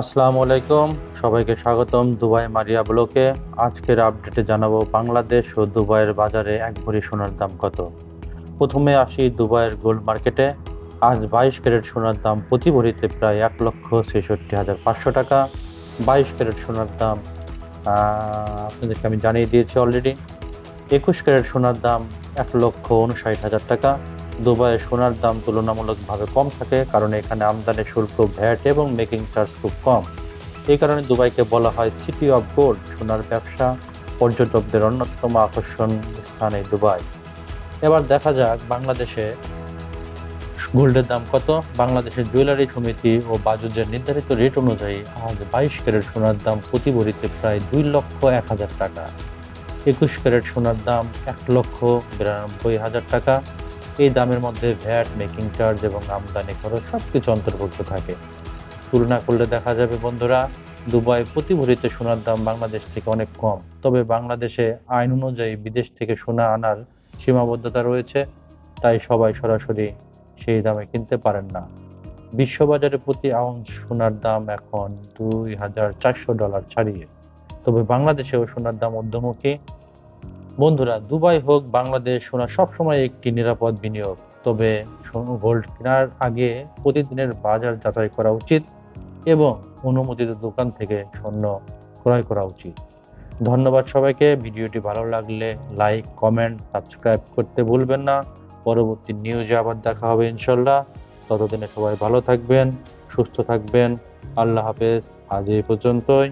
আসসালামু আলাইকুম, সবাইকে স্বাগতম দুবাই মারিয়া ব্লকে। আজকের আপডেটে জানাবো বাংলাদেশ ও দুবাইয়ের বাজারে এক ভরি সোনার দাম কত। প্রথমে আসি দুবাইয়ের গোল্ড মার্কেটে। আজ 22 ক্যারেট সোনার দাম প্রতি ভরিতে প্রায় 1,66,500 টাকা। 22 ক্যারেট সোনার দাম আপনাদেরকে আমি জানিয়ে দিয়েছি অলরেডি। 21 ক্যারেট সোনার দাম 1,59,000 টাকা। দুবাইয়ে সোনার দাম তুলনামূলকভাবে কম থাকে, কারণ এখানে আমদানি শুল্ক, ভ্যাট এবং মেকিং চার্জ খুব কম। এই কারণে দুবাইকে বলা হয় সিটি অফ গোল্ড। সোনার ব্যবসা পর্যটকদের অন্যতম আকর্ষণ স্থান এই দুবাই। এবার দেখা যাক বাংলাদেশে গোল্ডের দাম কত। বাংলাদেশের জুয়েলারি সমিতি ও বাজুজের নির্ধারিত রেট অনুযায়ী আজ 22 ক্যারেট সোনার দাম প্রতি ভরিতে প্রায় 2,01,000 টাকা। 21 ক্যারেট সোনার দাম 1,92,000 টাকা। এই দামের মধ্যে ভ্যাট, মেকিং চার্জ এবং আমদানি খরচ সবকিছু অন্তর্ভুক্ত থাকে। তুলনা করলে দেখা যাবে বন্ধুরা, দুবাই প্রতি ভরিতে সোনার দাম বাংলাদেশ থেকে অনেক কম। তবে বাংলাদেশে আইন অনুযায়ী বিদেশ থেকে সোনা আনার সীমাবদ্ধতা রয়েছে, তাই সবাই সরাসরি সেই দামে কিনতে পারেন না। বিশ্ববাজারে প্রতি আউন্স সোনার দাম এখন $2,400 ছাড়িয়ে। তবে বাংলাদেশেও সোনার দাম ঊর্ধ্বমুখী। বন্ধুরা, দুবাই হোক বাংলাদেশ, সোনা সবসময় একটি নিরাপদ বিনিয়োগ। তবে গোল্ড কেনার আগে প্রতিদিনের বাজার যাচাই করা উচিত এবং অনুমোদিত দোকান থেকে স্বর্ণ ক্রয় করা উচিত। ধন্যবাদ সবাইকে। ভিডিওটি ভালো লাগলে লাইক, কমেন্ট, সাবস্ক্রাইব করতে ভুলবেন না। পরবর্তী নিউজে আবার দেখা হবে ইনশাল্লাহ। ততদিনে সবাই ভালো থাকবেন, সুস্থ থাকবেন। আল্লাহ হাফেজ। আজ এই পর্যন্তই।